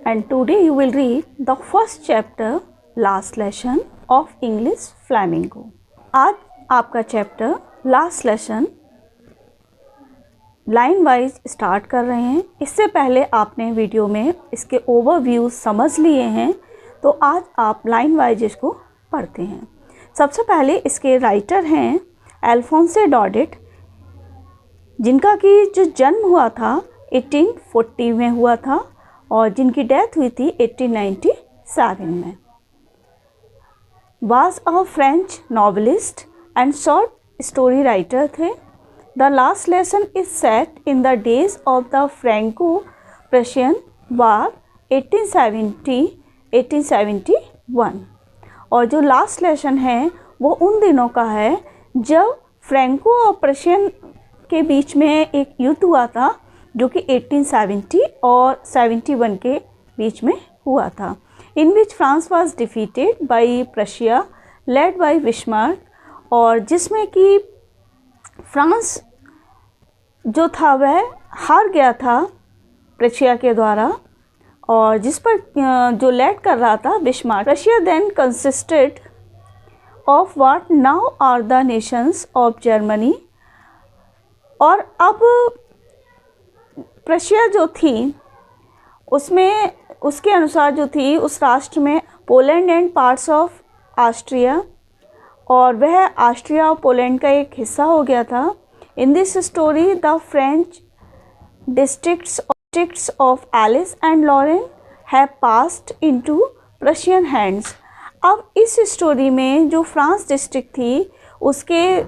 and today you will read the first chapter last lesson of English Flamingo। आज आपका chapter last lesson line wise start कर रहे हैं। इससे पहले आपने वीडियो में इसके ओवरव्यू समझ लिए हैं, तो आज आप लाइन वाइज इसको पढ़ते हैं। सबसे पहले इसके राइटर हैं अल्फोंसे डॉडेट, जिनका कि जो जन्म हुआ था 1840 में हुआ था और जिनकी डेथ हुई थी 1897 में। Was a French novelist and short story writer थे। The last lesson is set in the days of the Franco Prussian war 1871। और जो लास्ट लेसन है वो उन दिनों का है जब फ्रैंको और प्रशियन के बीच में एक युद्ध हुआ था, जो कि 1870 और 71 के बीच में हुआ था, in which France was defeated by Prussia led by Bismarck, और जिसमें कि फ्रांस जो था वह हार गया था प्रशिया के द्वारा, और जिस पर जो लेड कर रहा था Bismarck. Prussia then consisted of what now are the nations of Germany, और अब प्रशिया जो थी उसमें उसके अनुसार जो थी उस राष्ट्र में Poland and parts of Austria, और वह ऑस्ट्रिया और पोलैंड का एक हिस्सा हो गया था। In this story the French districts of Alsace and Lorraine have passed into Prussian hands. अब इस स्टोरी में जो फ्रांस डिस्ट्रिक्ट थी उसके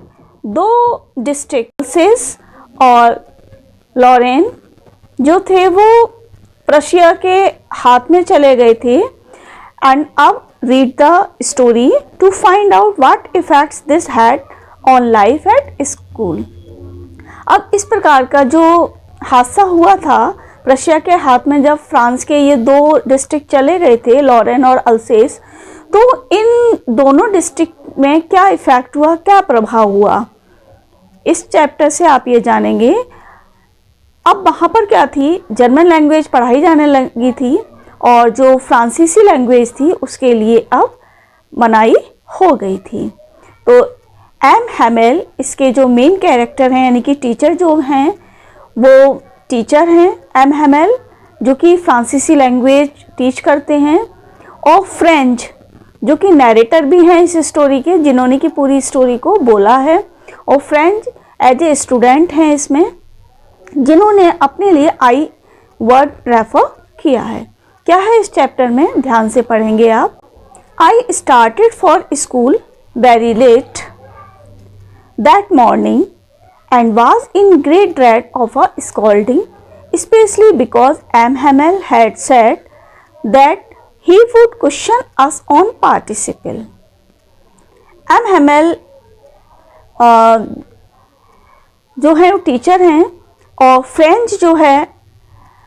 दो डिस्ट्रिक्ट एलिस और लॉरेन जो थे वो प्रशिया के हाथ में चले गए थे। एंड अब read the story to find out what effects this had on life at school. अब इस प्रकार का जो हादसा हुआ था प्रशिया के हाथ में जब फ्रांस के ये दो डिस्ट्रिक्ट चले गए थे, लॉरेन और अल्सेस, तो इन दोनों डिस्ट्रिक्ट में क्या इफ़ेक्ट हुआ, क्या प्रभाव हुआ, इस चैप्टर से आप ये जानेंगे। अब वहाँ पर क्या थी, जर्मन लैंग्वेज पढ़ाई जाने लगी थी और जो फ्रांसीसी लैंग्वेज थी उसके लिए अब मनाही हो गई थी। तो एम हैमेल इसके जो मेन कैरेक्टर हैं, यानी कि टीचर जो हैं वो टीचर हैं एम हैमेल, जो कि फ्रांसीसी लैंग्वेज टीच करते हैं, और फ्रेंच जो कि नैरेटर भी हैं इस स्टोरी के, जिन्होंने की पूरी स्टोरी को बोला है, और फ्रेंच एज ए स्टूडेंट हैं इसमें, जिन्होंने अपने लिए आई वर्ड रेफर किया है। क्या है इस चैप्टर में, ध्यान से पढ़ेंगे आप। I started for school very late that morning and was in great dread of a scolding, especially because M Hamel had said that he would question us on participle. M Hamel जो है वो teacher हैं और French जो है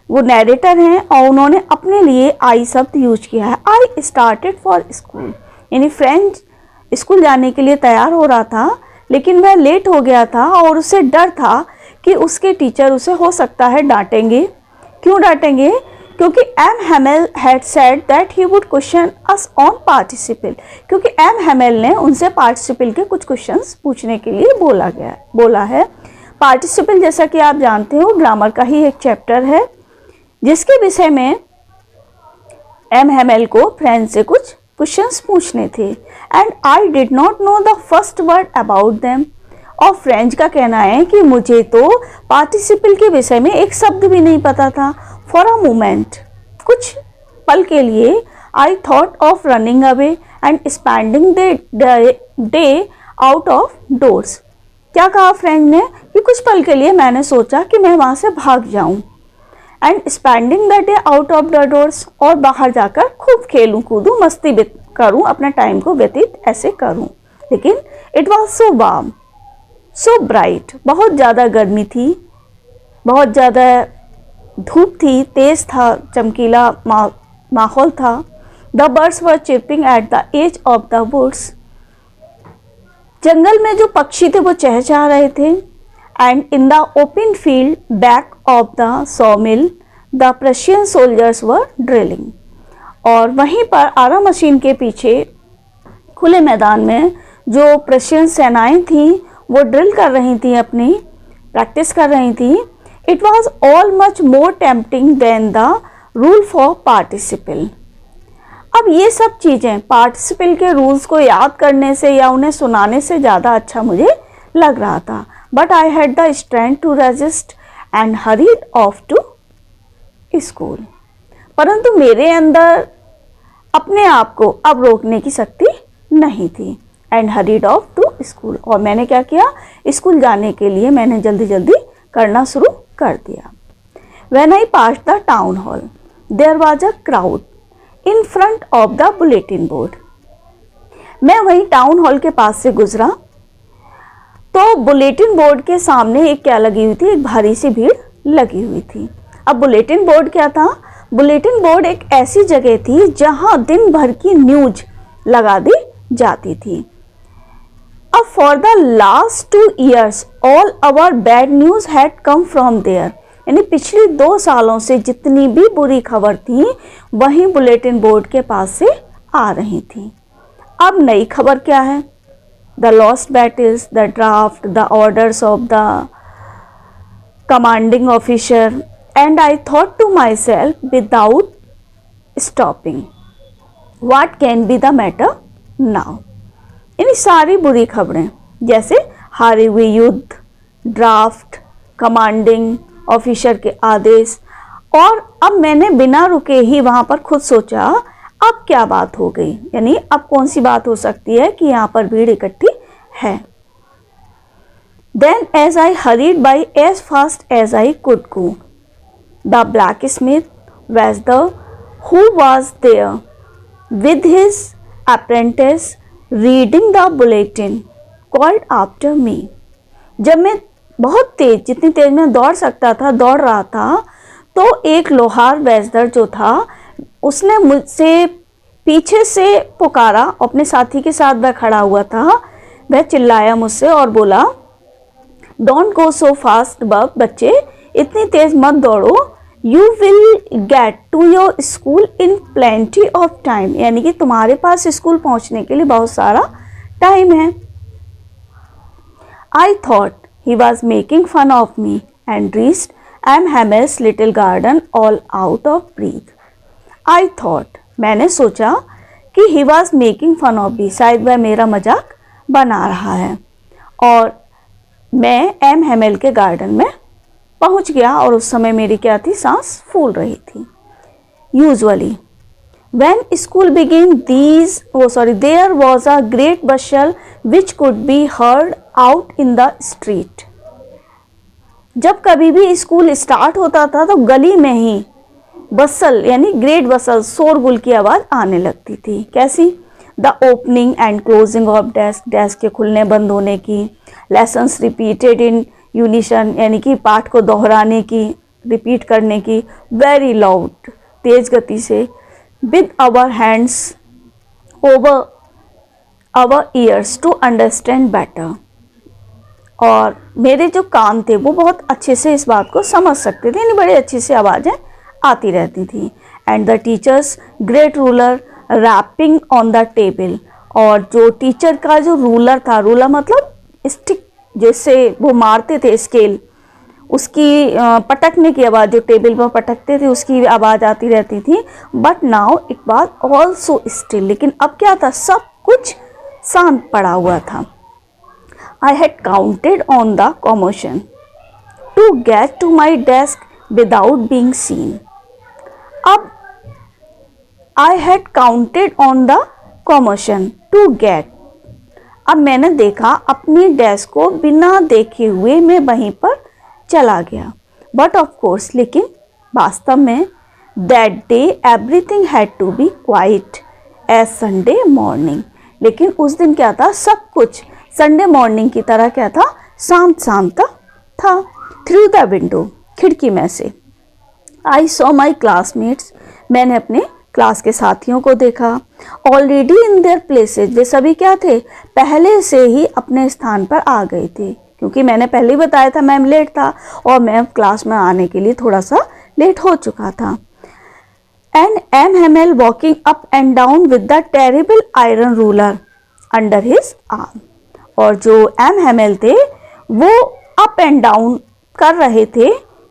वो narrator हैं, और उन्होंने अपने लिए आई शब्द यूज किया है। आई स्टार्टेड फॉर स्कूल, यानी फ्रेंच स्कूल जाने के लिए तैयार हो रहा था, लेकिन वह लेट हो गया था और उसे डर था कि उसके टीचर उसे हो सकता है डांटेंगे। क्यों डांटेंगे? क्योंकि M Hamel had said that he would question us on participle, क्योंकि एम हैमेल ने उनसे पार्टिसिपल के कुछ क्वेश्चंस पूछने के लिए बोला है। पार्टिसिपल जैसा कि आप जानते हो ग्रामर का ही एक चैप्टर है, जिसके विषय में एम हैमेल को फ्रेंच से कुछ क्वेश्चंस पूछने थे। And I did not know the first word about them, और फ्रेंच का कहना है कि मुझे तो पार्टिसिपल के विषय में एक शब्द भी नहीं पता था। फॉर अ मोमेंट, कुछ पल के लिए, I thought of running away and spending the day out of doors. क्या कहा फ्रेंच ने कि कुछ पल के लिए मैंने सोचा कि मैं वहाँ से भाग जाऊँ, and spending the day out of the doors, और बाहर जाकर खूब खेलूँ कूदूँ, मस्ती करूँ, अपना टाइम को व्यतीत ऐसे करूँ। लेकिन it was so warm so bright, बहुत ज़्यादा गर्मी थी, बहुत ज़्यादा धूप थी, तेज़ था, चमकीला माहौल था। The birds were chirping at the edge of the woods, जंगल में जो पक्षी थे वो चहचहा रहे थे। And in the open field back of the saw mill the Prussian soldiers were drilling. और वहीं पर आरा मशीन के पीछे खुले मैदान में जो प्रशियन सेनाएं थीं वो ड्रिल कर रही थी, अपनी प्रैक्टिस कर रही थी। It was all much more tempting than the rule for participle. अब ये सब चीज़ें पार्टिसिपल के रूल्स को याद करने से या उन्हें सुनाने से ज़्यादा अच्छा मुझे लग रहा था। But I had the strength to resist and hurried off to school. परंतु मेरे अंदर अपने आप को अब रोकने की शक्ति नहीं थी। And hurried off to school, और मैंने क्या किया, स्कूल जाने के लिए मैंने जल्दी जल्दी करना शुरू कर दिया। When I passed the town hall, there was a crowd in front of the bulletin board. मैं वहीं टाउन हॉल के पास से गुजरा तो बुलेटिन बोर्ड के सामने एक क्या लगी हुई थी, एक भारी सी भीड़ लगी हुई थी। अब बुलेटिन बोर्ड क्या था? बुलेटिन बोर्ड एक ऐसी जगह थी जहां दिन भर की न्यूज लगा दी जाती थी। अब for the last 2 years all our bad news had come from there. यानी पिछली 2 सालों से जितनी भी बुरी खबर थी वही बुलेटिन बोर्ड के पास से आ रही थी। अब नई खबर क्या है? The lost battles, the draft, the orders of the commanding officer. And I thought to myself without stopping, what can be the matter now. यानी सारी बुरी खबरें, जैसे हारे हुए युद्ध, ड्राफ्ट, कमांडिंग ऑफिसर के आदेश। और अब मैंने बिना रुके ही वहाँ पर खुद सोचा अब क्या बात हो गई, यानी अब कौन सी बात हो सकती है कि यहाँ पर भीड़ इकट्ठी है। Then as I hurried by as fast as I could go, the blacksmith was the who was there with his apprentice reading the bulletin called after me. जब मैं बहुत तेज, जितनी तेज मैं दौड़ सकता था, दौड़ रहा था, तो एक लोहार वैजदर जो था उसने मुझसे पीछे से पुकारा। अपने साथी के साथ वह खड़ा हुआ था, वह चिल्लाया मुझसे और बोला, डोंट गो सो फास्ट बच्चे, इतनी तेज मत दौड़ो, you will get to your school in plenty of time. यानी कि तुम्हारे पास स्कूल पहुंचने के लिए बहुत सारा टाइम है। I thought he was making fun of me and reached M Hamel's little garden all out of breath. I thought, मैंने सोचा कि he was making fun of me, शायद वह मेरा मजाक बना रहा है। और मैं एम हैमेल के गार्डन में पहुंच गया और उस समय मेरी क्या थी, सांस फूल रही थी। Usually when school began there was a great bustle which could be heard out in the street. जब कभी भी स्कूल स्टार्ट होता था तो गली में ही बसल यानी ग्रेट बसल, शोरगुल की आवाज़ आने लगती थी। कैसी? The opening and closing of desk, desk के खुलने बंद होने की। लेसन्स रिपीटेड इन यूनिशन, यानी कि पाठ को दोहराने की, रिपीट करने की। वेरी लाउड, तेज गति से। With our hands over our ears to understand better. और मेरे जो कान थे वो बहुत अच्छे से इस बात को समझ सकते थे, यानी बड़ी अच्छी सी आवाज़ें आती रहती थी। And the teachers great ruler rapping on the table. और जो टीचर का जो रूलर था, रूलर मतलब स्टिक जैसे वो मारते थे स्केल, उसकी पटकने की आवाज़, जो टेबल पर पटकते थे उसकी आवाज़ आती रहती थी। But now it was also still, लेकिन अब क्या था, सब कुछ शांत पड़ा हुआ था। I had counted on the commotion to get to my desk without being seen. अब I had counted on the commotion to get. अब मैंने देखा अपनी डेस्क को बिना देखे हुए मैं वहीं पर चला गया। But of course, लेकिन वास्तव में that day everything had to be quiet as Sunday morning. लेकिन उस दिन क्या था, सब कुछ संडे मॉर्निंग की तरह क्या था, शांत शांत था। थ्रू द विंडो, खिड़की में से। आई सॉ माई क्लासमेट्स, मैंने अपने क्लास के साथियों को देखा। ऑलरेडी इन देयर प्लेसेज, वे सभी क्या थे, पहले से ही अपने स्थान पर आ गए थे। क्योंकि मैंने पहले ही बताया था मैं लेट था और मैं क्लास में आने के लिए थोड़ा सा लेट हो चुका था। And M Hamel walking up and down with the terrible iron ruler under his arm. और जो एम हेमेल थे वो अप एंड डाउन कर रहे थे,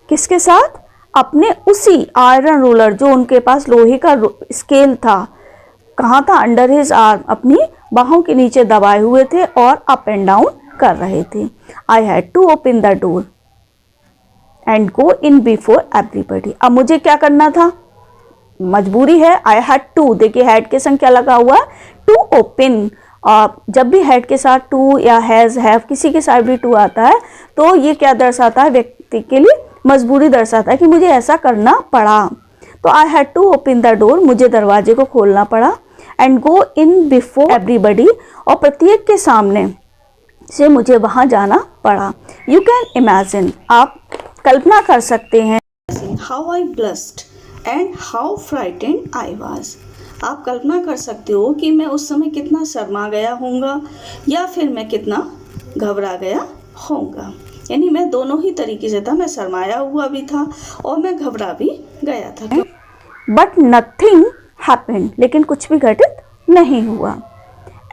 किसके साथ? अपने उसी आयरन रूलर, जो उनके पास लोहे का स्केल था, कहाँ था? अंडर हिज आर्म, अपनी बाहों के नीचे दबाए हुए थे और अप एंड डाउन कर रहे थे। I had to open the door and go in before everybody. अब मुझे क्या करना था? मजबूरी है, आई हैड टू। देखिए हैड के संग क्या लगा हुआ? To open. जब भी हेड के साथ टू या हैज, हैव, किसी के साथ भी टू आता है तो ये क्या दर्शाता है? व्यक्ति के लिए मजबूरी दर्शाता है कि मुझे ऐसा करना पड़ा। तो I had to open the door, मुझे दरवाजे को खोलना पड़ा। And go in before everybody, और प्रत्येक के सामने से मुझे वहाँ जाना पड़ा। यू कैन इमेजिन, आप कल्पना कर सकते हैं, how I blessed and how frightened I was. आप कल्पना कर सकते हो कि मैं उस समय कितना शर्मा गया होऊंगा या फिर मैं कितना घबरा गया होऊंगा। यानी मैं दोनों ही तरीके से था, मैं शर्माया हुआ भी था और मैं घबरा भी गया था। बट नथिंग हैपेंड, लेकिन कुछ भी घटित नहीं हुआ।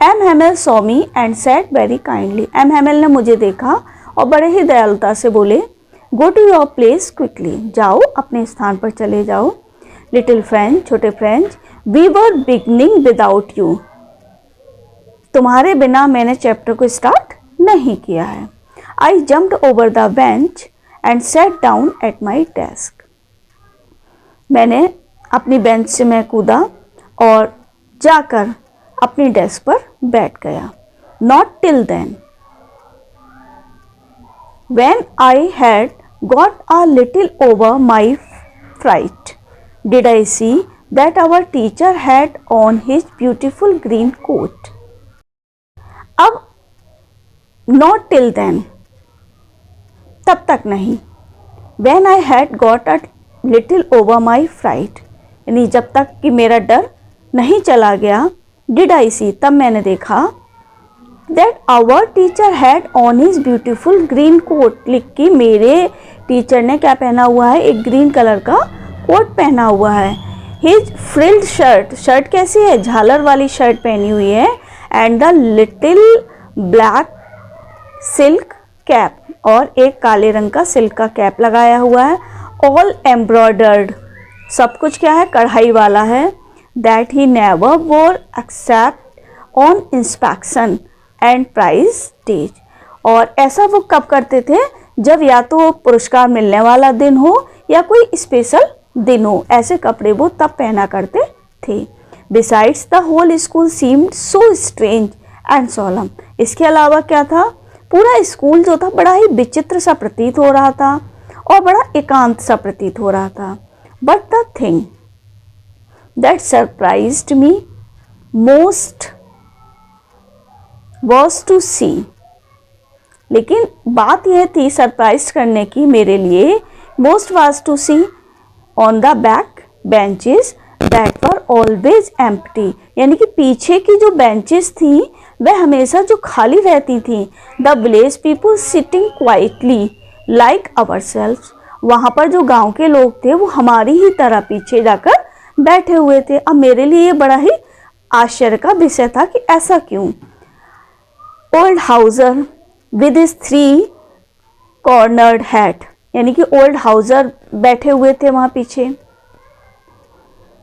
M Hamel saw me and said very kindly. M Hamel ने मुझे देखा और बड़े ही दयालुता से बोले, go to your place quickly, जाओ अपने स्थान पर चले जाओ। लिटिल फ्रेंड, छोटे friends, we were beginning without you, तुम्हारे बिना मैंने चैप्टर को स्टार्ट नहीं किया है। I jumped over the bench and sat down at my desk, मैंने अपनी बेंच से मैं कूदा और जाकर अपनी डेस्क पर बैठ गया। Not till then, when I had got a little over my fright, did I see that our teacher had on his beautiful green coat. अब not till then, तब तक नहीं। When I had got a little over my fright, यानी जब तक कि मेरा डर नहीं चला गया, did I see, तब मैंने देखा that our teacher had on his beautiful green coat, लिख कि मेरे टीचर ने क्या पहना हुआ है? एक ग्रीन कलर का कोट पहना हुआ है। हिज फ्रिल्ड शर्ट, शर्ट कैसी है? झालर वाली शर्ट पहनी हुई है। And the little black silk cap, और एक काले रंग का सिल्क का कैप लगाया हुआ है। ऑल एम्ब्रॉयडर्ड, सब कुछ क्या है? कढ़ाई वाला है। That he never wore except on inspection and prize days, और ऐसा वो कब करते थे? जब या तो पुरस्कार मिलने वाला दिन हो या कोई स्पेशल दिन हो, ऐसे कपड़े वो तब पहना करते थे। Besides the whole school seemed so strange and solemn, इसके अलावा क्या था? पूरा स्कूल जो था बड़ा ही विचित्र सा प्रतीत हो रहा था और बड़ा एकांत सा प्रतीत हो रहा था। But the thing that surprised me most was to see, लेकिन बात यह थी सरप्राइज करने की मेरे लिए, most was to see on the back benches that were always empty, यानी कि पीछे की जो बेंचेस थी वह हमेशा जो खाली रहती थी। The village people sitting quietly like our self, वहाँ पर जो गांव के लोग थे वो हमारी ही तरह पीछे जाकर बैठे हुए थे। अब मेरे लिए ये बड़ा ही आश्चर्य का विषय था कि ऐसा क्यों। Old Hauser with his 3 cornered hat, यानी कि ओल्ड हाउसर बैठे हुए थे वहाँ पीछे।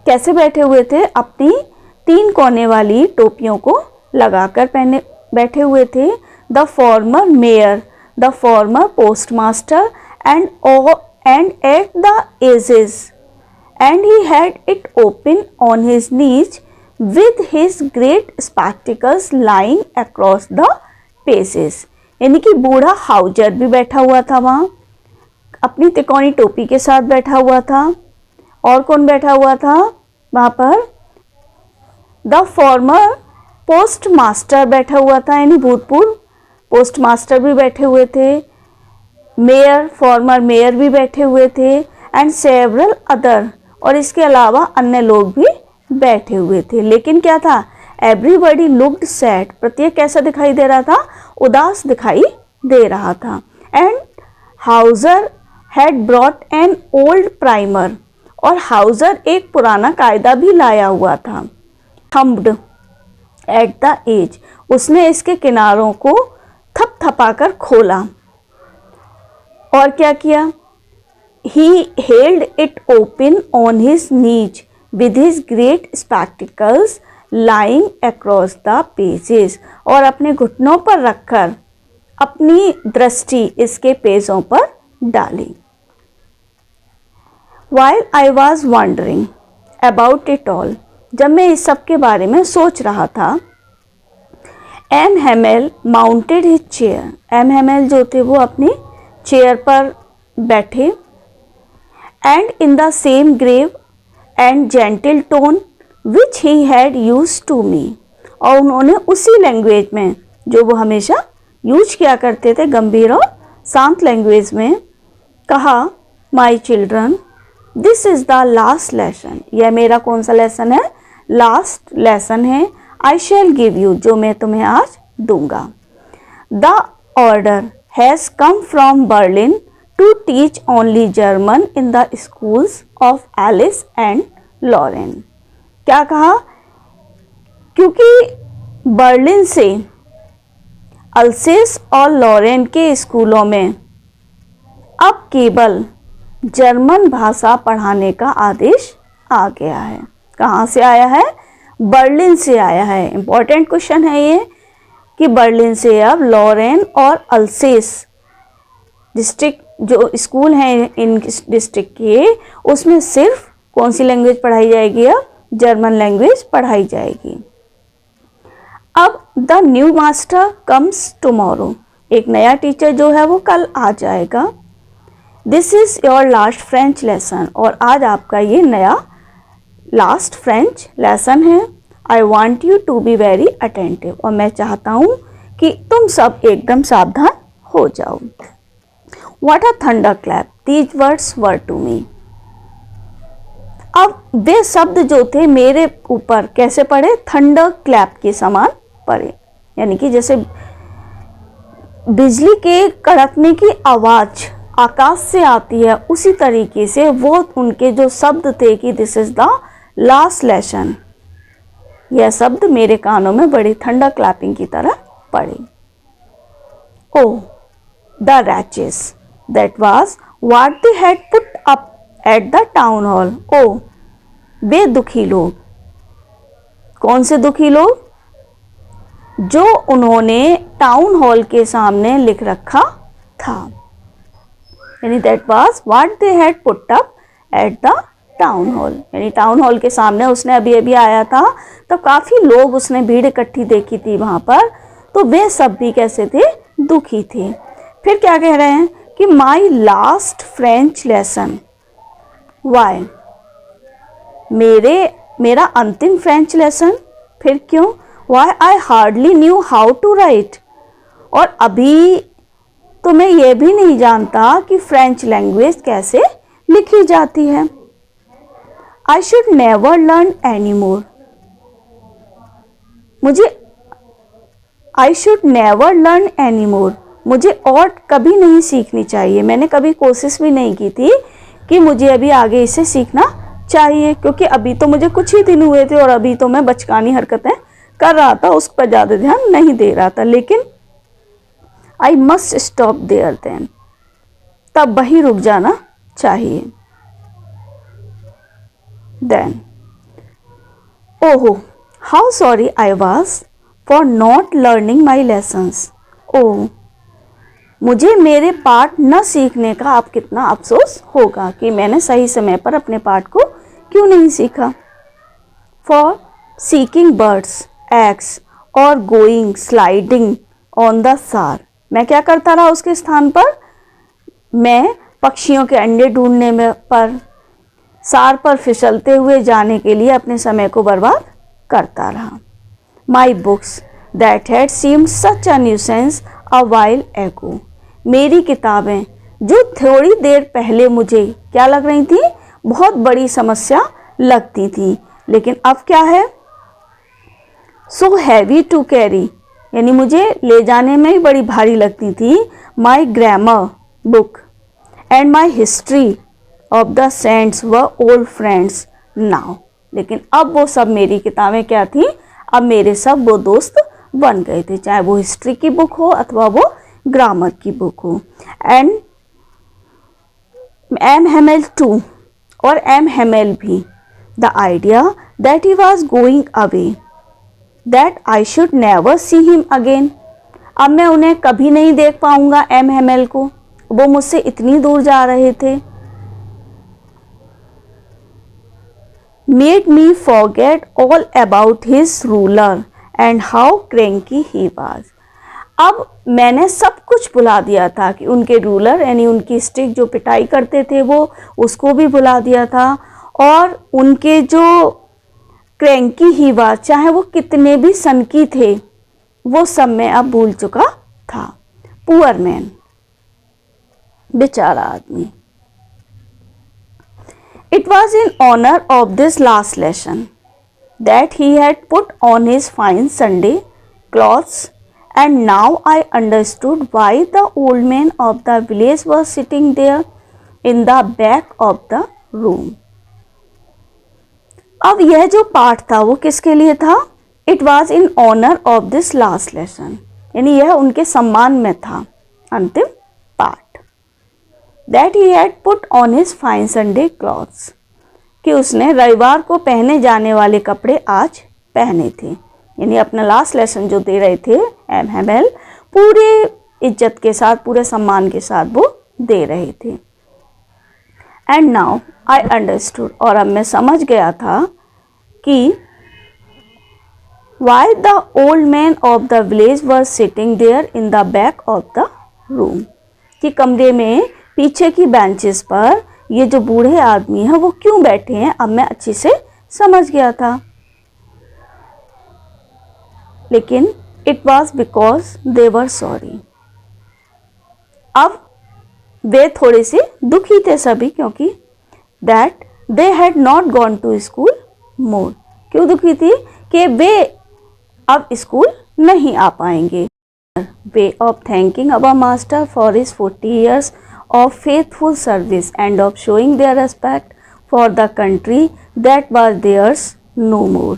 कैसे बैठे हुए थे? अपनी 3 कोने वाली टोपियों को लगाकर बैठे हुए थे। The former mayor, the former postmaster and at the edges, and he had it open on his knees with his great spectacles lying across the pages, यानी कि बूढ़ा हाउजर भी बैठा हुआ था वहाँ, अपनी तिकोनी टोपी के साथ बैठा हुआ था। और कौन बैठा हुआ था वहाँ पर? द फॉर्मर पोस्ट मास्टर बैठा हुआ था, यानी भूतपूर्व पोस्ट मास्टर भी बैठे हुए थे। मेयर, फॉर्मर मेयर भी बैठे हुए थे। एंड सेवरल अदर, और इसके अलावा अन्य लोग भी बैठे हुए थे। लेकिन क्या था? एवरीबडी लुक्ड सैड, प्रत्येक कैसा दिखाई दे रहा था? उदास दिखाई दे रहा था। And Houser had brought an old primer, और हाउजर एक पुराना कायदा भी लाया हुआ था। थम्ब्ड एट द एज, उसने इसके किनारों को थपथपाकर खोला। और क्या किया? He held it open on his knees with his great spectacles lying across the pages, और अपने घुटनों पर रखकर अपनी दृष्टि इसके पेजों पर डाली। While I was wondering about it all, जब मैं इस सब के बारे में सोच रहा था, M Hamel mounted his chair, M Hamel जो थे वो अपनी चेयर पर बैठे, and in the same grave and gentle tone which he had used to me, और उन्होंने उसी लैंग्वेज में जो वो हमेशा यूज किया करते थे, गंभीर और शांत लैंग्वेज में कहा, my children this is the last lesson, यह मेरा कौन सा लेसन है? लास्ट लेसन है। आई शैल गिव यू, जो मैं तुम्हें आज दूंगा। The order has come from Berlin to teach only German in the schools of Alsace and Lorraine. क्या कहा? क्योंकि बर्लिन से अल्सेस और लॉरेन के स्कूलों में अब केवल जर्मन भाषा पढ़ाने का आदेश आ गया है। कहाँ से आया है? बर्लिन से आया है। इम्पॉर्टेंट क्वेश्चन है ये कि बर्लिन से अब लॉरेन और अल्सेस डिस्ट्रिक्ट जो स्कूल हैं इन डिस्ट्रिक्ट के, उसमें सिर्फ कौन सी लैंग्वेज पढ़ाई जाएगी? अब जर्मन लैंग्वेज पढ़ाई जाएगी। अब the new master comes tomorrow, एक नया टीचर जो है वो कल आ जाएगा। This is your last French lesson, और आज आपका ये नया लास्ट फ्रेंच लेसन है। I want you to be very attentive, और मैं चाहता हूँ कि तुम सब एकदम सावधान हो जाओ। What a thunderclap these words were to me. अब वे शब्द जो थे मेरे ऊपर कैसे पड़े? थंडर क्लैप के समान पड़े, यानी कि जैसे बिजली के कड़कने की आवाज़ आकाश से आती है, उसी तरीके से वो उनके जो शब्द थे कि this is the last lesson, यह शब्द मेरे कानों में बड़ी थंडर क्लैपिंग की तरह पड़े। Oh the wretches, that was what they had put up at the town hall. ओ वे दुखी लोग, कौन से दुखी लोग? जो उन्होंने टाउन हॉल के सामने लिख रखा था, यानी that was what they had put up at the town hall, यानी टाउन हॉल के सामने उसने अभी अभी आया था तो काफ़ी लोग, उसने भीड़ इकट्ठी देखी थी वहाँ पर, तो वे सब भी कैसे थे? दुखी थे। फिर क्या कह रहे हैं कि my last French lesson, why, मेरा अंतिम फ्रेंच लेसन, फिर क्यों? Why I hardly knew how to write, और अभी तो मैं ये भी नहीं जानता कि फ्रेंच लैंग्वेज कैसे लिखी जाती है। I should never learn any more, I should never learn any more, मुझे और कभी नहीं सीखनी चाहिए। मैंने कभी कोशिश भी नहीं की थी कि मुझे अभी आगे इसे सीखना चाहिए, क्योंकि अभी तो मुझे कुछ ही दिन हुए थे और अभी तो मैं बचकानी हरकतें कर रहा था, उस पर ज़्यादा ध्यान नहीं दे रहा था। लेकिन I must stop there then, तब वही रुक जाना चाहिए। Then oho how sorry I was for not learning my lessons. Oh, मुझे मेरे पाठ न सीखने का अब कितना अफसोस होगा कि मैंने सही समय पर अपने पाठ को क्यों नहीं सीखा। फॉर सीकिंग बर्ड्स एग्स और गोइंग स्लाइडिंग ऑन द सार, मैं क्या करता रहा उसके स्थान पर? मैं पक्षियों के अंडे ढूंढने में पर, सार पर फिसलते हुए जाने के लिए अपने समय को बर्बाद करता रहा। My books that had seemed such a nuisance a while एगो, मेरी किताबें जो थोड़ी देर पहले मुझे क्या लग रही थी? बहुत बड़ी समस्या लगती थी, लेकिन अब क्या है? सो हैवी टू कैरी, यानी मुझे ले जाने में ही बड़ी भारी लगती थी। My grammar book and my history of the saints were old friends now. लेकिन अब वो सब मेरी किताबें क्या थी, अब मेरे सब वो दोस्त बन गए थे, चाहे वो हिस्ट्री की बुक हो अथवा वो ग्रामर की बुक हो। एंड एम हेमेल टू, और एम हेमेल भी, the idea that he was going away, that I should never see him again. अब मैं उन्हें कभी नहीं देख पाऊंगा, एम हेमेल को, वो मुझसे इतनी दूर जा रहे थे। Made me forget all about his ruler and how cranky he was. अब मैंने सब कुछ भुला दिया था कि उनके रूलर यानी उनकी स्टिक जो पिटाई करते थे वो, उसको भी भुला दिया था, और उनके जो क्रैंकी ही वाज, चाहे वो कितने भी सनकी थे, वो सब मैं अब भूल चुका था। पुअर मैन, बेचारा आदमी। It was in honor of this last lesson that he had put on his fine Sunday clothes, and now I understood why the old man of the village was sitting there in the back of the room. अब यह जो पाठ था वो किसके लिए था? It was in honor of this last lesson, यानी यह उनके सम्मान में था, अंतिम पाठ। That he had put on his fine Sunday clothes, कि उसने रविवार को पहने जाने वाले कपड़े आज पहने थे, यानी अपना लास्ट लेसन जो दे रहे थे एम हेमेल, पूरे इज्जत के साथ, पूरे सम्मान के साथ वो दे रहे थे। एंड नाउ आई अंडरस्टूड, और अब मैं समझ गया था कि why the old man of the village was sitting there in the back of the room, कि कमरे में पीछे की बेंचेस पर ये जो बूढ़े आदमी हैं वो क्यों बैठे हैं, अब मैं अच्छे से समझ गया था। लेकिन it was because they were sorry, अब वे थोड़े से दुखी थे सभी, क्योंकि that they had not gone to school more. क्यों दुखी थी? कि वे अब स्कूल नहीं आ पाएंगे। Way of thanking our master for his 40 years of faithful service and of showing their respect for the country that was theirs no more।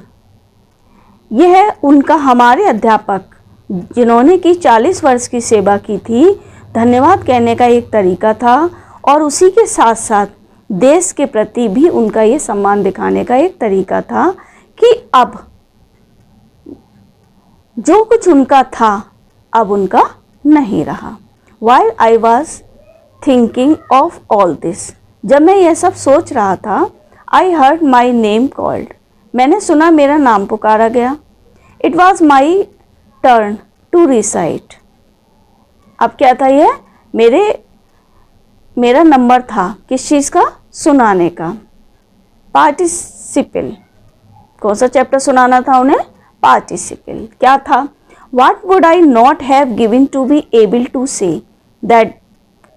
यह उनका हमारे अध्यापक जिन्होंने कि 40 वर्ष की सेवा की थी, धन्यवाद कहने का एक तरीका था, और उसी के साथ साथ देश के प्रति भी उनका ये सम्मान दिखाने का एक तरीका था कि अब जो कुछ उनका था अब उनका नहीं रहा। While I was thinking of all this, जब मैं यह सब सोच रहा था, I heard my name called, मैंने सुना मेरा नाम पुकारा गया। It was my turn to recite, अब क्या था यह? मेरा नंबर था किस चीज़ का? सुनाने का। पार्टिसिपल, कौन सा चैप्टर सुनाना था उन्हें? पार्टिसिपल। क्या था? What would I not have given to be able to say that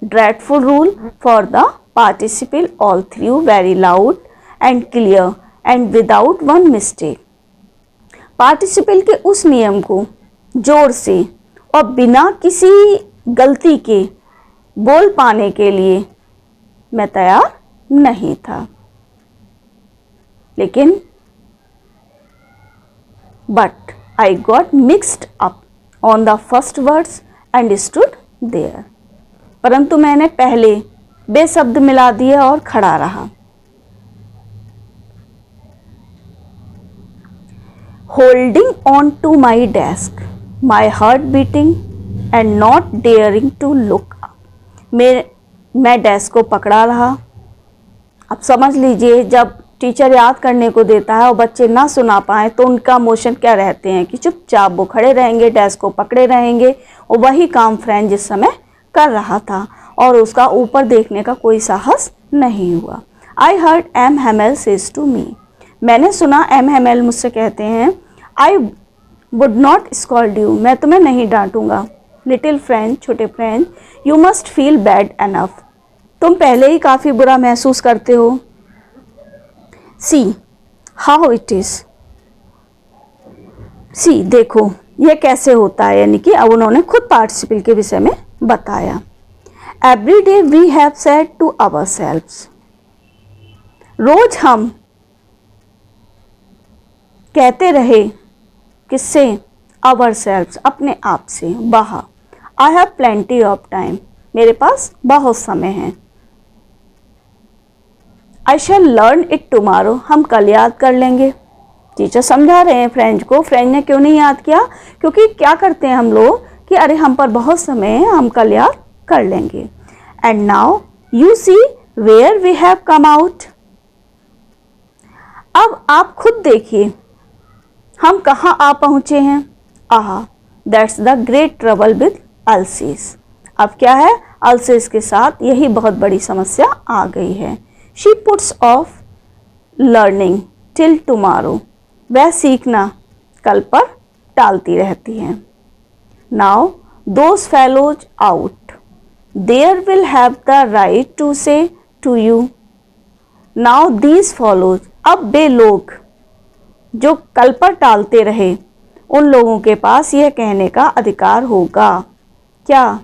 dreadful rule for the participle all through very loud and clear and without one mistake। Participle के उस नियम को जोर से और बिना किसी गलती के बोल पाने के लिए मैं तैयार नहीं था। लेकिन but I got mixed up on the first words and stood there, परंतु मैंने पहले बेशब्द मिला दिए और खड़ा रहा। Holding on to my desk, my heart beating and not daring to look up, मैं डेस्क को पकड़ा रहा। अब समझ लीजिए, जब टीचर याद करने को देता है और बच्चे ना सुना पाए तो उनका मोशन क्या रहते हैं कि चुपचाप वो खड़े रहेंगे, डेस्क को पकड़े रहेंगे, और वही काम फ्रेंड जिस समय कर रहा था, और उसका ऊपर देखने का कोई साहस नहीं हुआ। I heard M Hamel says to me, मैंने सुना एम हेमेल मुझसे कहते हैं, I would not scold you, मैं तुम्हें नहीं डांटूंगा। लिटिल फ्रेंड, छोटे friend, you must feel bad enough, तुम पहले ही काफ़ी बुरा महसूस करते हो। See how it is, see देखो यह कैसे होता है, यानी कि अब उन्होंने खुद पार्टिसिपल के विषय में बताया। Every day we have said to ourselves, रोज हम कहते रहे, किससे? आवर सेल्व्स, अपने आप से, बाहर। I have plenty of time, मेरे पास बहुत समय है। आई शैल लर्न इट टुमारो, हम कल याद कर लेंगे। टीचर समझा रहे हैं फ्रेंड को। फ्रेंड ने क्यों नहीं याद किया? क्योंकि क्या करते हैं हम लोग कि अरे हम पर बहुत समय है, हम कल याद कर लेंगे। And now you see where we have come out, अब आप खुद देखिए हम कहाँ आ पहुँचे हैं। Aha, that's the great trouble with Alsace, अब क्या है? अल्सीस के साथ यही बहुत बड़ी समस्या आ गई है। She puts off learning till tomorrow, वह सीखना कल पर टालती रहती हैं। Now those fellows out there will have the right to say to you, now these fellows, अब वे लोग जो कल पर टालते रहे, उन लोगों के पास यह कहने का अधिकार होगा। क्या?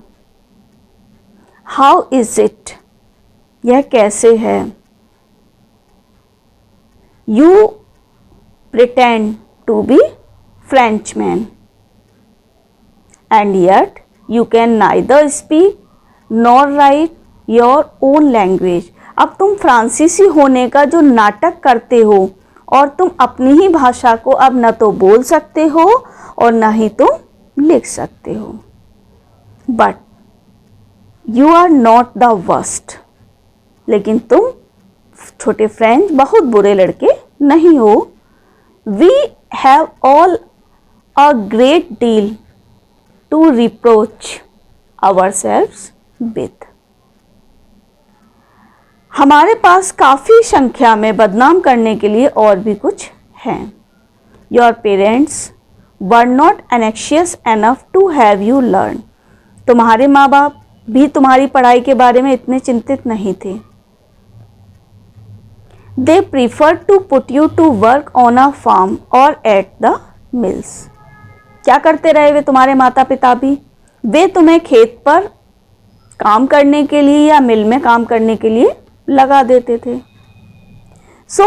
हाउ इज इट, यह कैसे है? You pretend to be Frenchman and yet you can neither speak nor write your own language, अब तुम फ्रांसीसी होने का जो नाटक करते हो और तुम अपनी ही भाषा को अब न तो बोल सकते हो और न ही तुम लिख सकते हो। But you are not the worst, लेकिन तुम छोटे फ्रेंच बहुत बुरे लड़के नहीं हो। We have all a great deal to reproach ourselves with, हमारे पास काफ़ी संख्या में बदनाम करने के लिए और भी कुछ हैं। Your parents were not anxious enough to have you learn, तुम्हारे माँ बाप भी तुम्हारी पढ़ाई के बारे में इतने चिंतित नहीं थे। They prefer to put you to work on a farm और एट द मिल्स, क्या करते रहे वे तुम्हारे माता पिता भी? वे तुम्हें खेत पर काम करने के लिए या मिल में काम करने के लिए लगा देते थे। So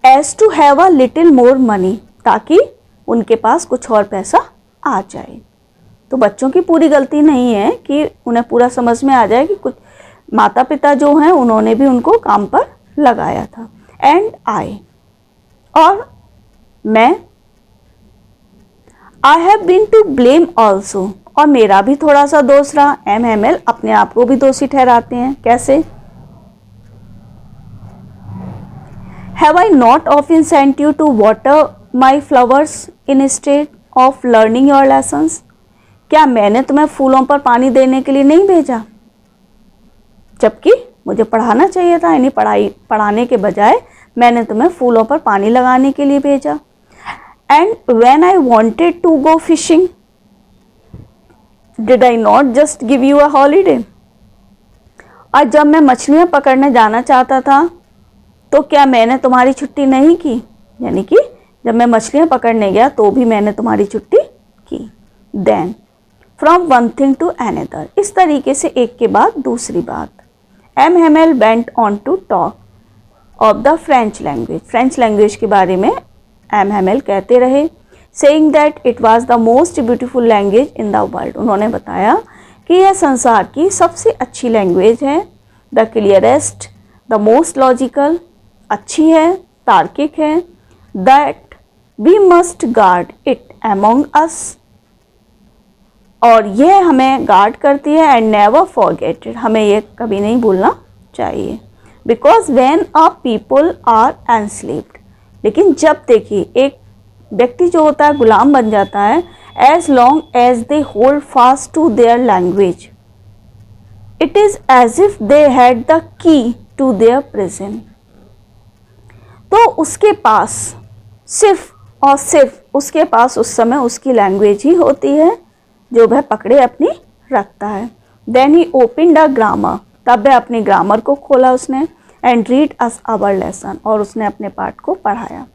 as to have a little more money, ताकि उनके पास कुछ और पैसा आ जाए। तो बच्चों की पूरी गलती नहीं है कि उन्हें पूरा समझ में आ जाए कि कुछ माता पिता जो हैं उन्होंने भी उनको काम पर लगाया था। एंड आई, और मैं, I have been to blame also, और मेरा भी थोड़ा सा दोष रहा। MML अपने आप को भी दोषी ठहराते हैं। कैसे? Have I not often sent you to water my flowers instead of learning your lessons? क्या मैंने तुम्हें फूलों पर पानी देने के लिए नहीं भेजा, जबकि मुझे पढ़ाना चाहिए था? यानी पढ़ाने के बजाय मैंने तुम्हें फूलों पर पानी लगाने के लिए भेजा। And when I wanted to go fishing, did I not just give you a holiday? और जब मैं मछलियाँ पकड़ने जाना चाहता था तो क्या मैंने तुम्हारी छुट्टी नहीं की? यानी कि जब मैं मछलियाँ पकड़ने गया तो भी मैंने तुम्हारी छुट्टी की। Then from one thing to another, इस तरीके से एक के बाद दूसरी बात। MML went on to talk of the French language, French language के बारे में MML कहते रहे। Saying that it was the most beautiful language in the world, उन्होंने बताया कि यह संसार की सबसे अच्छी लैंग्वेज है। The clearest, the most logical, अच्छी है, तार्किक है। That we must guard it among us, और यह हमें गार्ड करती है। एंड नेवर फॉरगेट इट, हमें यह कभी नहीं भूलना चाहिए। Because when a people are enslaved, लेकिन जब देखिए एक व्यक्ति जो होता है गुलाम बन जाता है, as long as they hold fast to their language, it is as if they had the key to their prison, तो उसके पास सिर्फ और सिर्फ उसके पास उस समय उसकी लैंग्वेज ही होती है जो वह पकड़े अपनी रखता है। Then he opened a grammar, तब वह अपनी ग्रामर को खोला उसने। And read us our lesson, और उसने अपने पाठ को पढ़ाया।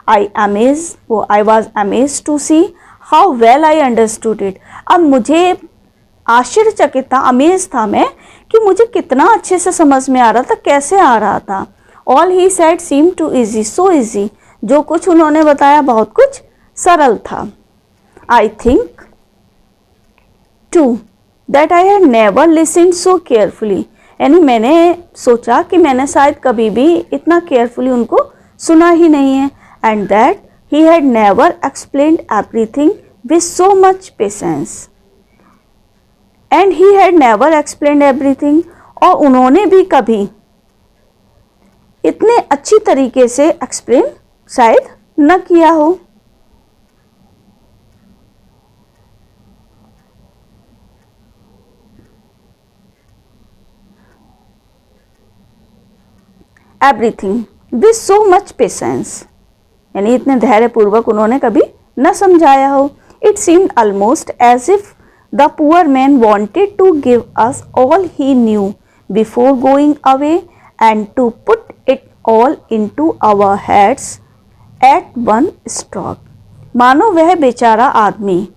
I was amazed to see how well I understood it, अब मुझे आश्चर्यचकित था, अमेज था मैं कि मुझे कितना अच्छे से समझ में आ रहा था, कैसे आ रहा था। All he said seem too easy, so easy, जो कुछ उन्होंने बताया बहुत कुछ सरल था। I think too that I had never listened so carefully, यानी मैंने सोचा कि मैंने शायद कभी भी इतना केयरफुली उनको सुना ही नहीं है। And that he had never explained everything with so much patience, and he had never explained everything, और उन्होंने भी कभी इतने अच्छी तरीके से एक्सप्लेन शायद न किया हो। Everything with so much patience, यानी इतने धैर्यपूर्वक उन्होंने कभी न समझाया हो। It seemed almost as if the poor man wanted to give us all he knew before going away and to put it all into our heads at one stroke. मानो वह बेचारा आदमी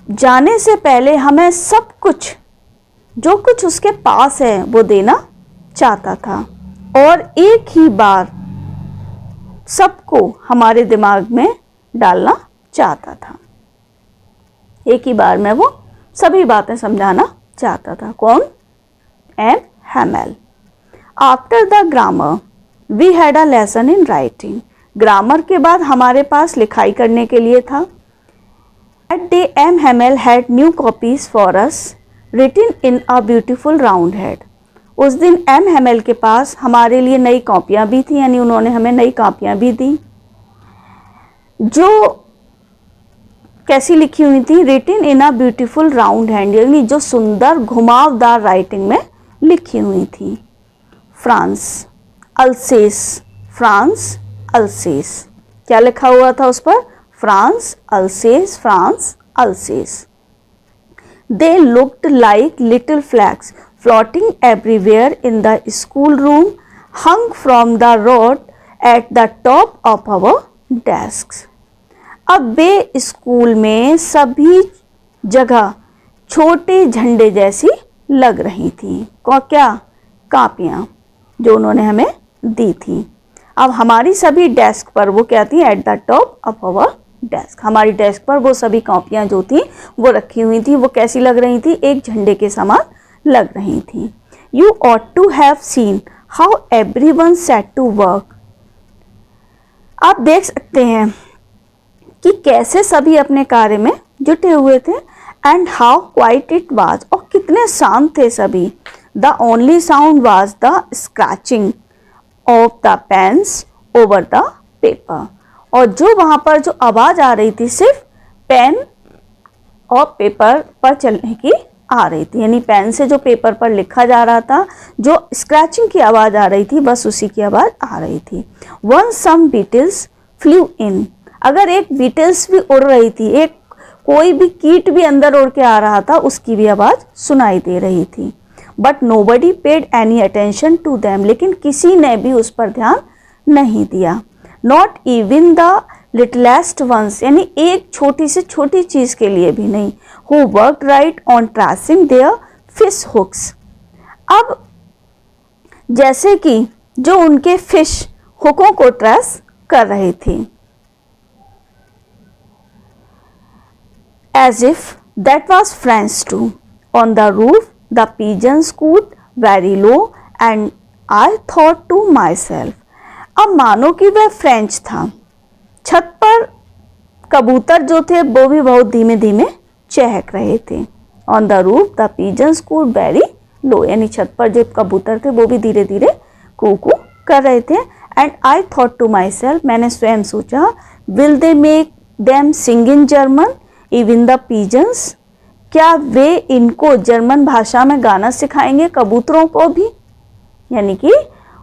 जाने से पहले हमें सब कुछ, जो कुछ उसके पास है, वो देना चाहता था, और एक ही बार सबको हमारे दिमाग में डालना चाहता था। एक ही बार में वो सभी बातें समझाना चाहता था। कौन? M Hamel. After the grammar we had a lesson in writing. Grammar के बाद हमारे पास लिखाई करने के लिए था। That day M. Hamel had new copies for us written in a beautiful round head. उस दिन एम हैमेल के पास हमारे लिए नई कॉपियाँ भी थी, यानी उन्होंने हमें नई कॉपियाँ भी दी, जो कैसी लिखी हुई थी? रिटिन इन अ ब्यूटीफुल राउंड हैंड, यानी जो सुंदर घुमावदार राइटिंग में लिखी हुई थी। फ्रांस अल्सेस, फ्रांस अल्सेस, क्या लिखा हुआ था उस पर? France अल्सेस, France अल्सेस। They looked like little flags floating everywhere in the schoolroom, hung from the rod at the top of our desks. अब वे स्कूल में सभी जगह छोटे झंडे जैसी लग रही थी। क्या? कापियाँ जो उन्होंने हमें दी थी। अब हमारी सभी डेस्क पर वो क्या थी? At the top of our desk, हमारी डेस्क पर वो सभी कॉपियाँ जो थी वो रखी हुई थी। वो कैसी लग रही थी? एक झंडे के समान लग रही थी। You ought to have seen how everyone set to work. आप देख सकते हैं कि कैसे सभी अपने कार्य में जुटे हुए थे। And how quiet it was, और कितने शांत थे सभी। The only sound was the scratching of the pens over the paper, और जो वहाँ पर जो आवाज़ आ रही थी सिर्फ पेन और पेपर पर चलने की आ रही थी, यानी पेन से जो पेपर पर लिखा जा रहा था, जो स्क्रैचिंग की आवाज़ आ रही थी, बस उसी की आवाज़ आ रही थी। वन सम बीटल्स फ्लू इन, अगर एक बीटल्स भी उड़ रही थी, एक कोई भी कीट भी अंदर उड़ के आ रहा था, उसकी भी आवाज़ सुनाई दे रही थी। But nobody paid any attention to them, लेकिन किसी ने भी उस पर ध्यान नहीं दिया। Not even the littlest ones, यानी एक छोटी से छोटी चीज़ के लिए भी नहीं। Who work right on tracing their fish hooks, अब जैसे कि जो उनके फिश हुकों को ट्रेस कर रहे थे। As if that was French too. On the roof, the pigeons cooed very low, and I thought to myself, अब मानो कि वह फ्रेंच था। छत पर कबूतर जो थे वो भी बहुत धीमे धीमे चहक रहे थे। On the roof, the pigeons cooed very low, यानी छत पर जो कबूतर थे वो भी धीरे धीरे कू कर रहे थे। And I thought to myself, मैंने स्वयं सोचा, will they make them sing in German? Even the pigeons, क्या वे इनको जर्मन भाषा में गाना सिखाएंगे कबूतरों को भी? यानी कि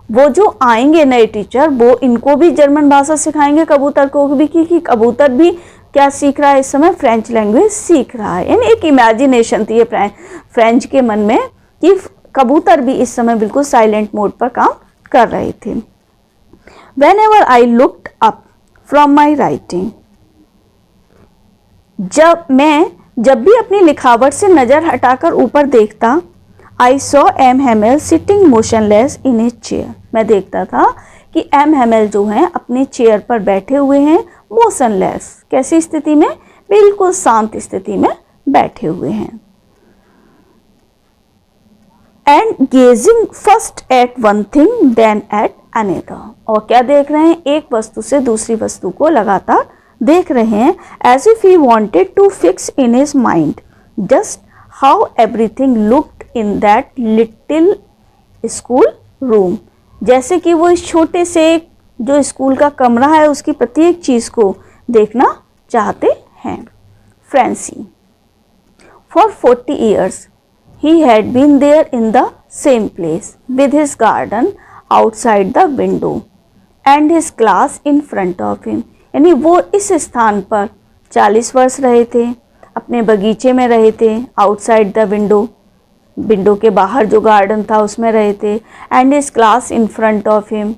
वो जो आएंगे नए टीचर, वो इनको भी जर्मन भाषा सिखाएंगे कबूतर को भी, कि कबूतर भी क्या सीख रहा है इस समय? फ्रेंच लैंग्वेज सीख रहा है। यानी एक इमेजिनेशन थी ये फ्रेंच के मन में कि कबूतर भी इस समय बिल्कुल साइलेंट मोड पर काम कर रहे थे। Whenever I looked up from my writing, जब मैं जब भी अपनी लिखावट से नज़र हटाकर ऊपर देखता, I saw M Hamel sitting motionless in his chair, मैं देखता था कि एम हेमेल जो हैं अपने चेयर पर बैठे हुए हैं, मोशनलेस, कैसी स्थिति में, बिल्कुल शांत स्थिति में बैठे हुए हैं। And gazing first at one thing then at another, और क्या देख रहे हैं, एक वस्तु से दूसरी वस्तु को लगातार देख रहे हैं, as if he wanted to fix in his mind just how everything looked in that little school room, जैसे कि वो इस छोटे से जो स्कूल का कमरा है उसकी प्रत्येक चीज़ को देखना चाहते हैं। फ्रांसी, for 40 years he had been there in the same place with his garden outside the window and his class in front of him, यानी वो इस स्थान पर 40 वर्ष रहे थे, अपने बगीचे में रहे थे, आउटसाइड द विंडो, विंडो के बाहर जो गार्डन था उसमें रहे थे, and his class in front of him,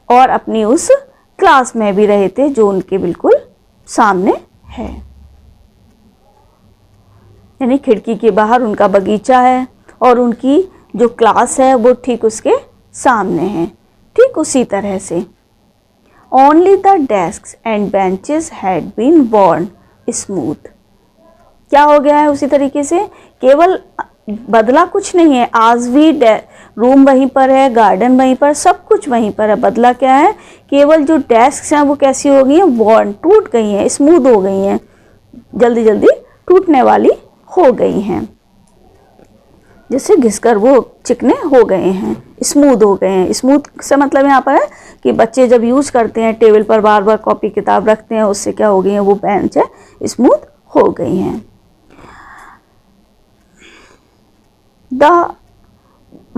और अपनी उस क्लास में भी रहे थे जो उनके बिल्कुल सामने है, यानी खिड़की के बाहर उनका बगीचा है और उनकी जो क्लास है वो ठीक उसके सामने है। ठीक उसी तरह से only the desks and benches had been worn smooth, क्या हो गया है उसी तरीके से, केवल बदला कुछ नहीं है, आज भी रूम वहीं पर है, गार्डन वहीं पर, सब कुछ वहीं पर है, बदला क्या है, केवल जो डेस्क हैं वो कैसी हो गई हैं, वर्न, टूट गई हैं, स्मूथ हो गई हैं, जल्दी जल्दी टूटने वाली हो गई हैं, जैसे घिसकर वो चिकने हो गए हैं, स्मूथ हो गए हैं। स्मूथ से मतलब यहाँ पर है कि बच्चे जब यूज़ करते हैं टेबल पर बार बार कॉपी किताब रखते हैं, उससे क्या हो गई हैं, वो बेंच है स्मूथ हो गई हैं। The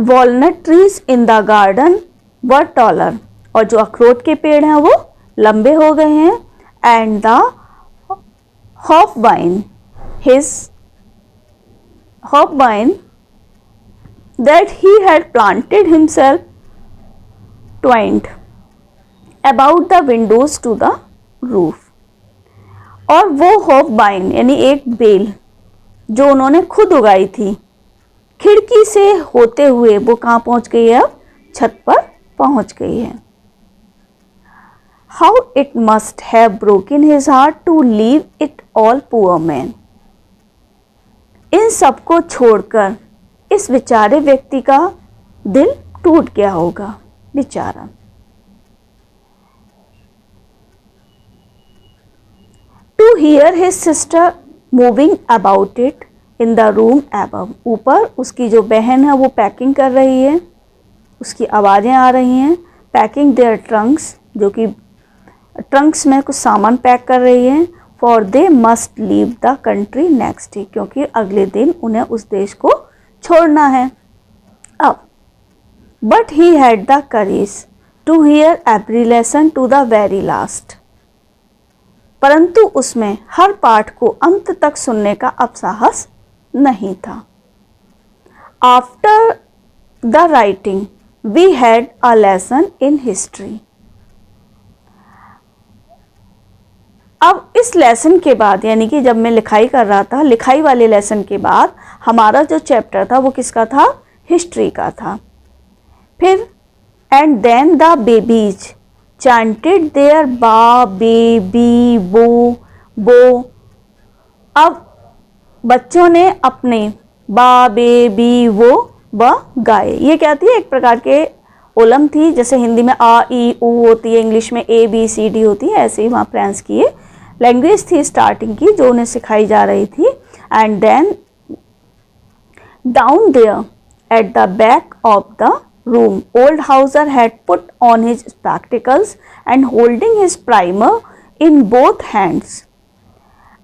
walnut trees in the garden were taller, और जो अखरोट के पेड़ हैं वो लंबे हो गए हैं, and the hopvine, his hopvine that he had planted himself twined about the windows to the roof, और वो hopvine यानी एक बेल जो उन्होंने खुद उगाई थी, खिड़की से होते हुए वो कहाँ पहुँच गई है, अब छत पर पहुँच गई है। How it must have broken his heart to leave it all, poor man, इन सबको छोड़कर इस बेचारे व्यक्ति का दिल टूट गया होगा, बेचारा। To hear his sister moving about it in the room above, ऊपर उसकी जो बहन है वो पैकिंग कर रही है, उसकी आवाज़ें आ रही हैं, पैकिंग देयर ट्रंक्स, जो कि ट्रंक्स में कुछ सामान पैक कर रही हैं, for they must leave the country next day, क्योंकि अगले दिन उन्हें उस देश को छोड़ना है। अब but he had the courage to hear every lesson to the very last, परंतु उसमें हर पाठ को अंत तक सुनने का अब साहस नहीं था। After the writing we had a lesson in history, अब इस लेसन के बाद, यानी कि जब मैं लिखाई कर रहा था, लिखाई वाले लेसन के बाद हमारा जो चैप्टर था वो किसका था, हिस्ट्री का था। फिर and then the babies chanted their ba be bi bo bo, अब बच्चों ने अपने बा बेबी वो ब गाए, ये क्या थी, एक प्रकार के ओलम थी, जैसे हिंदी में आ ई ऊ होती है, इंग्लिश में ए बी सी डी होती है, ऐसे ही वहाँ फ्रांस की ये लैंग्वेज थी स्टार्टिंग की जो उन्हें सिखाई जा रही थी। And then down there at the back of the room, old Hauser had put on his spectacles and holding his primer in both hands.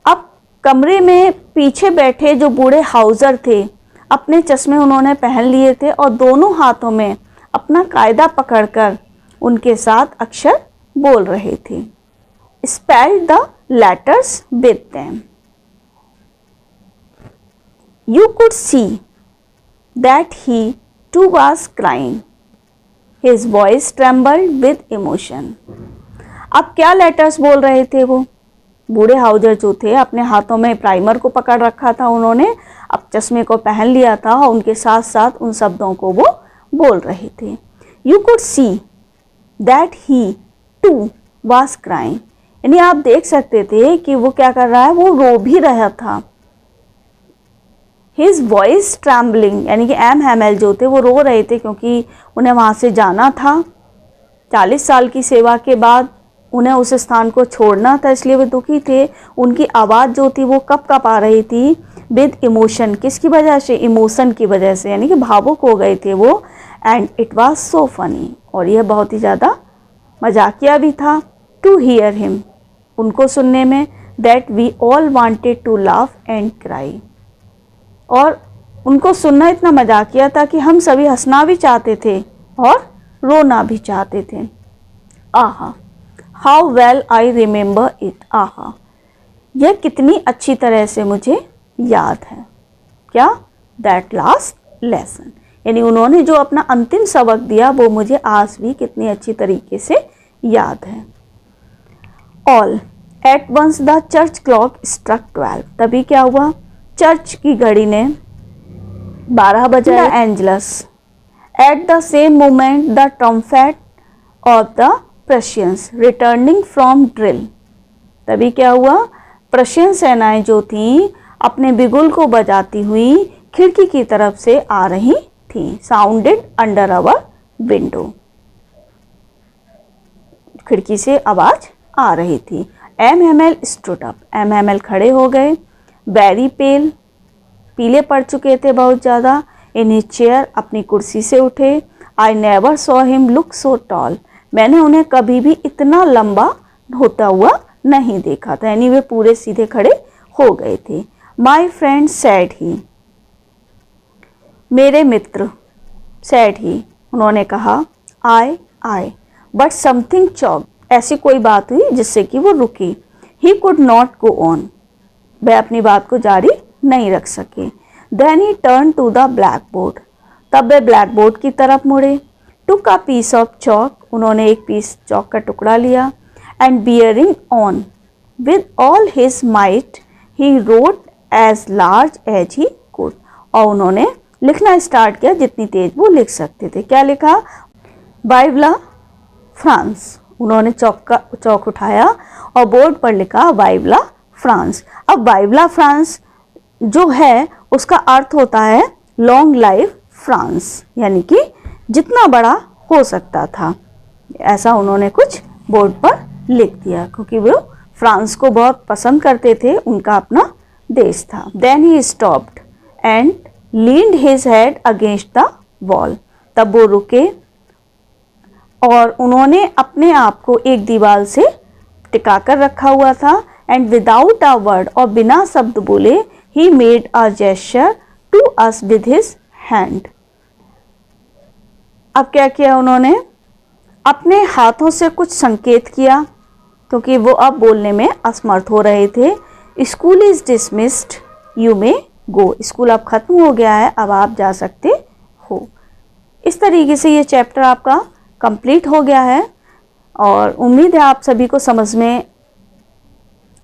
अब कमरे में पीछे बैठे जो बूढ़े हाउजर थे, अपने चश्मे उन्होंने पहन लिए थे और दोनों हाथों में अपना कायदा पकड़कर उनके साथ अक्षर बोल रहे थे। Spelled the letters with them. You could see that he too was crying. His voice trembled with emotion. अब क्या लेटर्स बोल रहे थे वो? बूढ़े हाउजर जो थे अपने हाथों में प्राइमर को पकड़ रखा था उन्होंने, अब चश्मे को पहन लिया था और उनके साथ साथ उन शब्दों को वो बोल रहे थे। You could see that he too was crying, यानी आप देख सकते थे कि वो क्या कर रहा है, वो रो भी रहा था। हिज वॉइस ट्रैम्बलिंग, यानी कि एम हैमेल जो थे वो रो रहे थे क्योंकि उन्हें वहाँ से जाना था। 40 साल की सेवा के बाद उन्हें उस स्थान को छोड़ना था, इसलिए वे दुखी थे। उनकी आवाज़ जो थी वो कप कप आ रही थी विद इमोशन, किसकी वजह से, इमोशन की वजह से, यानी कि भावुक हो गए थे वो। And it was so funny, और यह बहुत ही ज़्यादा मजाकिया भी था। टू हियर हिम, उनको सुनने में, that we all wanted to laugh and cry, और उनको सुनना इतना मजाकिया था कि हम सभी हंसना भी चाहते थे और रोना भी चाहते थे। आहा, how well I remember it, आहा, यह कितनी अच्छी तरह से मुझे याद है। क्या, दैट लास्ट लेसन, यानी उन्होंने जो अपना अंतिम सबक दिया वो मुझे आज भी कितनी अच्छी तरीके से याद है। All at once the church clock struck 12, तभी क्या हुआ, चर्च की घड़ी ने 12 बजाए। Angeles at the same moment the trumpet of the Prussians returning from drill, तभी क्या हुआ, प्रशियन सेनाएं जो थीं अपने बिगुल को बजाती हुई खिड़की की तरफ से आ रही थीं। साउंडेड अंडर आवर विंडो, खिड़की से आवाज आ रही थी। M Hamel stood up, M Hamel खड़े हो गए। वेरी पेल, पीले पड़ चुके थे बहुत ज़्यादा। इन हिज चेयर, अपनी कुर्सी से उठे। I never saw him look so tall, मैंने उन्हें कभी भी इतना लंबा होता हुआ नहीं देखा था, यानी वे पूरे सीधे खड़े हो गए थे। माई फ्रेंड सैड ही, मेरे मित्र, सैड ही, उन्होंने कहा। आई बट समथिंग चॉक, ऐसी कोई बात हुई जिससे कि वो रुकी। He could not go on, वह अपनी बात को जारी नहीं रख सके। Then he turn to the blackboard, तब वे ब्लैक बोर्ड की तरफ मुड़े। Took a piece of chalk, उन्होंने एक पीस चॉक का टुकड़ा लिया। And bearing on with all his might he wrote as large as he could, और उन्होंने लिखना स्टार्ट किया जितनी तेज वो लिख सकते थे। क्या लिखा, वाइवला फ्रांस, उन्होंने चौक उठाया और बोर्ड पर लिखा वाइवला फ्रांस। अब वाइवला फ्रांस जो है उसका अर्थ होता है लॉन्ग लाइफ फ्रांस, यानी कि जितना बड़ा हो सकता था, ऐसा उन्होंने कुछ बोर्ड पर लिख दिया क्योंकि वो फ्रांस को बहुत पसंद करते थे, उनका अपना देश था। Then he stopped and leaned his head against the wall, तब वो रुके और उन्होंने अपने आप को एक दीवार से टिकाकर रखा हुआ था। एंड विदाउट अ वर्ड, और बिना शब्द बोले, he made a gesture to us with his hand. अब क्या किया उन्होंने, अपने हाथों से कुछ संकेत किया क्योंकि वो अब बोलने में असमर्थ हो रहे थे। School is dismissed, you may go, school अब खत्म हो गया है, अब आप जा सकते हो। इस तरीके से ये चैप्टर आपका कंप्लीट हो गया है और उम्मीद है आप सभी को समझ में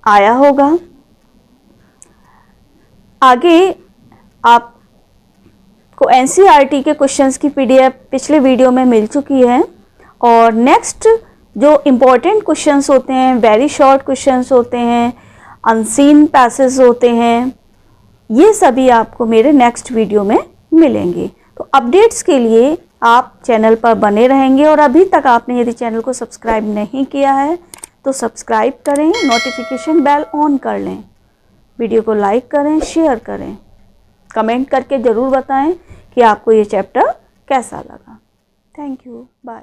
आया होगा। आगे आपको एनसीईआरटी के क्वेश्चंस की पीडीएफ पिछले वीडियो में मिल चुकी है और नेक्स्ट जो इम्पोर्टेंट क्वेश्चंस होते हैं, वेरी शॉर्ट क्वेश्चंस होते हैं, अनसीन पैसेज होते हैं, ये सभी आपको मेरे नेक्स्ट वीडियो में मिलेंगे। तो अपडेट्स के लिए आप चैनल पर बने रहेंगे और अभी तक आपने यदि चैनल को सब्सक्राइब नहीं किया है तो सब्सक्राइब करें, नोटिफिकेशन बेल ऑन कर लें, वीडियो को लाइक करें, शेयर करें, कमेंट करके ज़रूर बताएं कि आपको ये चैप्टर कैसा लगा। Thank you, bye.